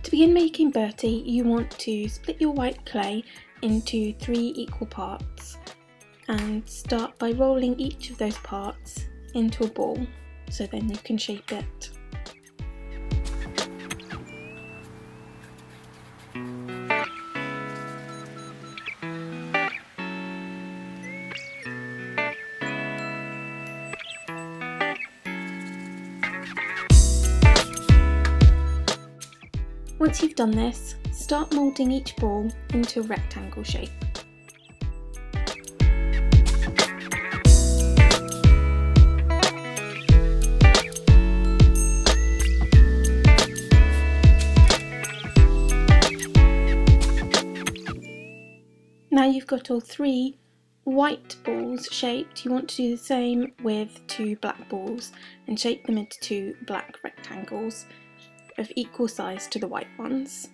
To begin making Bertie, you want to split your white clay into 3 equal parts and start by rolling each of those parts into a ball, so then you can shape it. Once you've done this, start moulding each ball into a rectangle shape. Now you've got all 3 white balls shaped, you want to do the same with 2 black balls and shape them into 2 black rectangles of equal size to the white ones.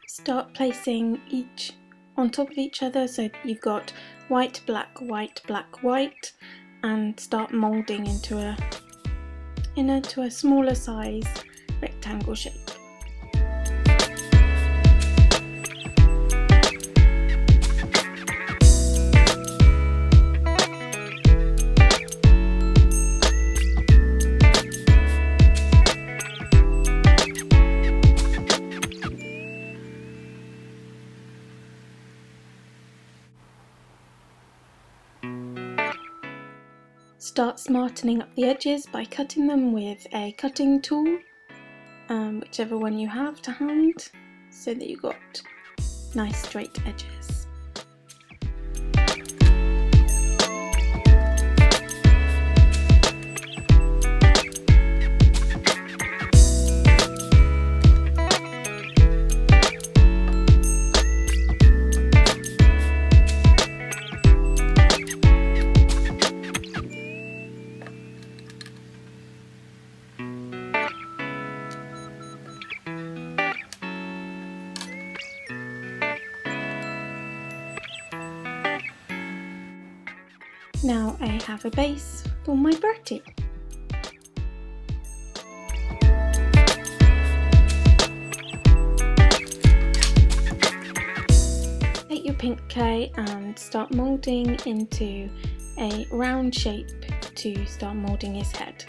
Start placing each on top of each other so that you've got white, black, white, black, white, and start moulding into a smaller size rectangle shape. Start smartening up the edges by cutting them with a cutting tool, whichever one you have to hand, so that you've got nice straight edges. Now I have a base for my Bertie. Take your pink clay and start moulding into a round shape to start moulding his head.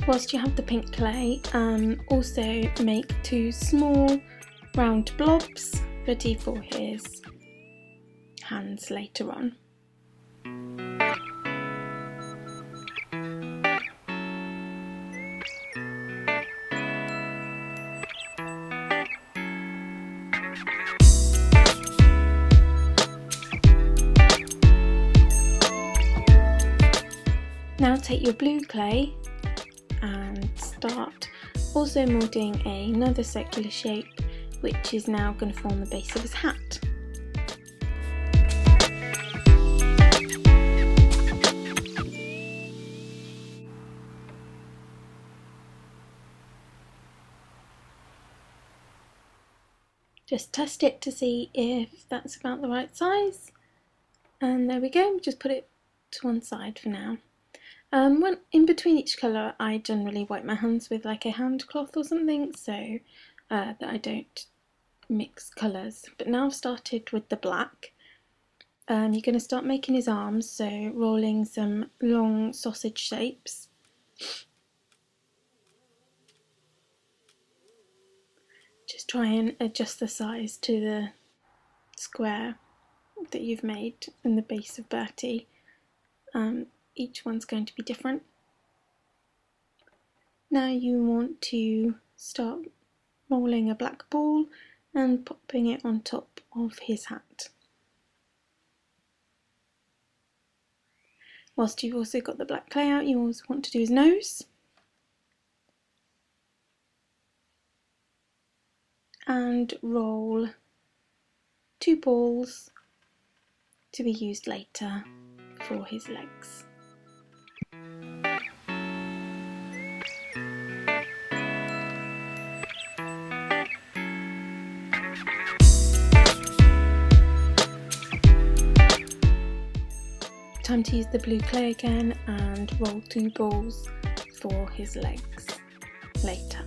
Whilst you have the pink clay, also make 2 small round blobs ready for his hands later on. Now take your blue clay and start also moulding another circular shape, which is now going to form the base of his hat. Just test it to see if that's about the right size, and there we go. Just put it to one side for now. When in between each colour, I generally wipe my hands with like a hand cloth or something, so that I don't mix colours. But now I've started with the black. You're going to start making his arms, so rolling some long sausage shapes. Just try and adjust the size to the square that you've made in the base of Bertie. Each one's going to be different. Now you want to start rolling a black ball and popping it on top of his hat. Whilst you've also got the black clay out, you also want to do his nose. And roll 2 balls to be used later for his legs. Time to use the blue clay again and roll 2 balls for his legs later.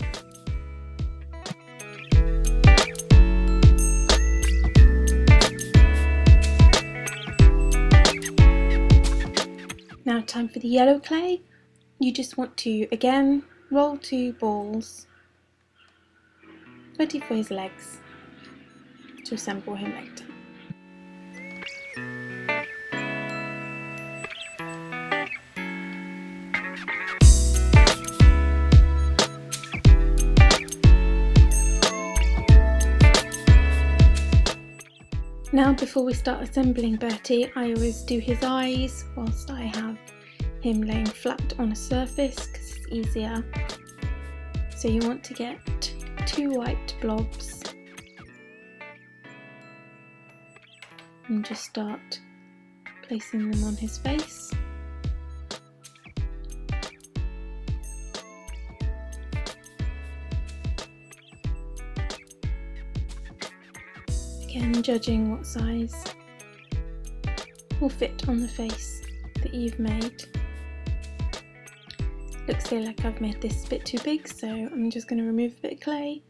Now time for the yellow clay. You just want to again roll 2 balls ready for his legs to assemble him later. Now before we start assembling Bertie, I always do his eyes whilst I have him laying flat on a surface because it's easier. So you want to get 2 white blobs and just start placing them on his face. Again, judging what size will fit on the face that you've made. Looks like I've made this a bit too big, so I'm just going to remove a bit of clay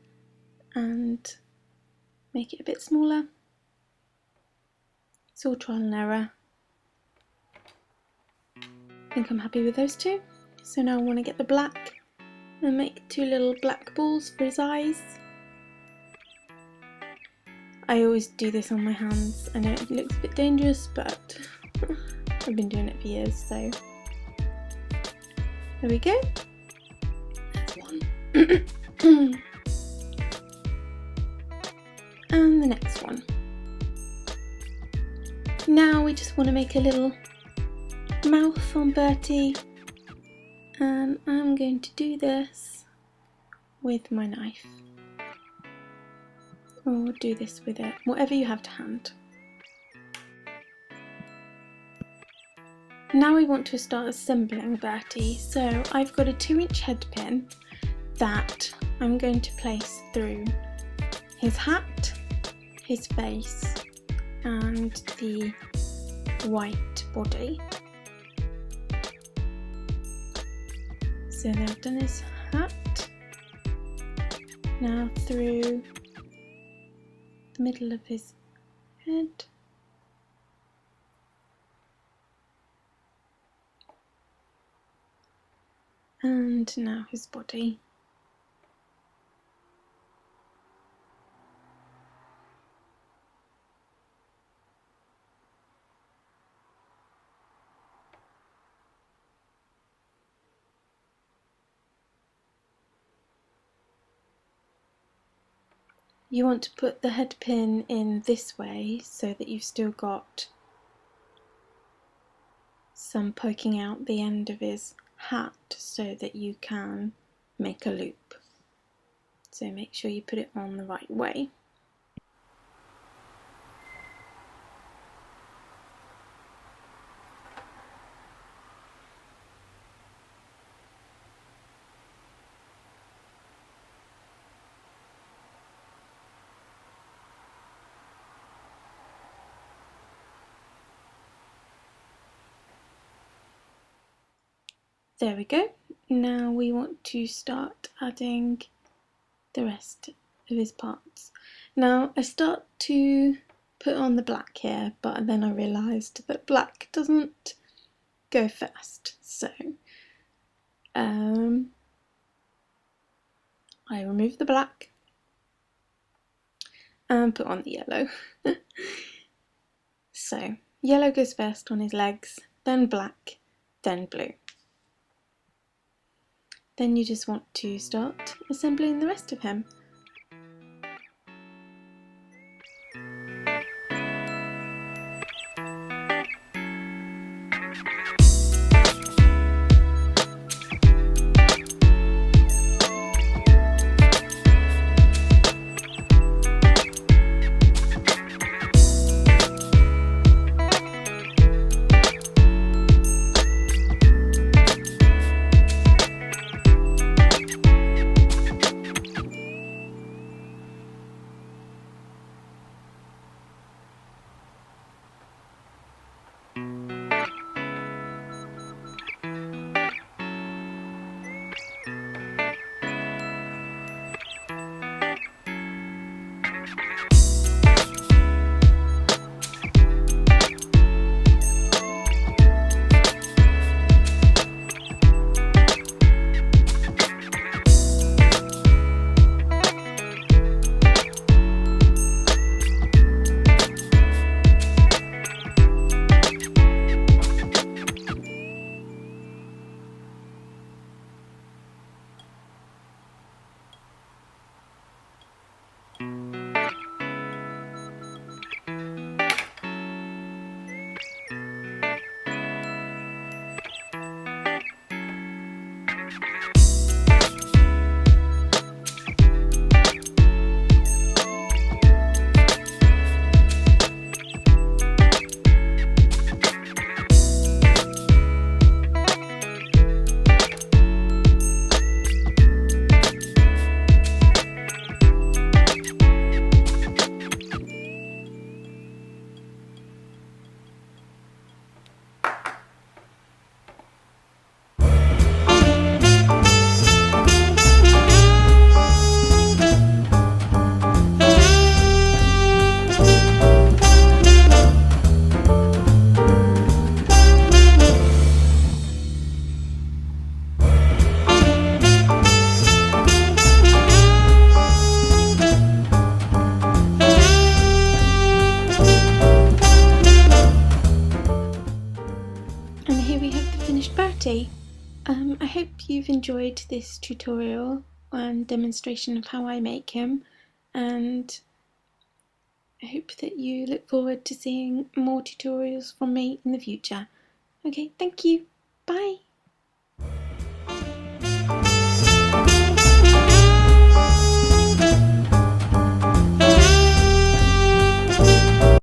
and make it a bit smaller. It's all trial and error. I think I'm happy with those 2. So now I want to get the black and make 2 little black balls for his eyes. I always do this on my hands. I know it looks a bit dangerous, but I've been doing it for years, so there we go. There's one. And the next one. Now we just want to make a little mouth on Bertie, and I'm going to do this with my knife. Or do this with it, whatever you have to hand. Now we want to start assembling Bertie, so I've got a 2-inch head pin that I'm going to place through his hat, his face and the white body. So now I've done his hat, now through the middle of his head, and now his body. You want to put the head pin in this way so that you've still got some poking out the end of his hat so that you can make a loop. So make sure you put it on the right way. There we go. Now we want to start adding the rest of his parts. Now I start to put on the black here, but then I realised that black doesn't go fast, so I remove the black and put on the yellow. So yellow goes first on his legs, then black, then blue. Then you just want to start assembling the rest of him. And here we have the finished Bertie. I hope you've enjoyed this tutorial and demonstration of how I make him, and I hope that you look forward to seeing more tutorials from me in the future. Okay, thank you. Bye.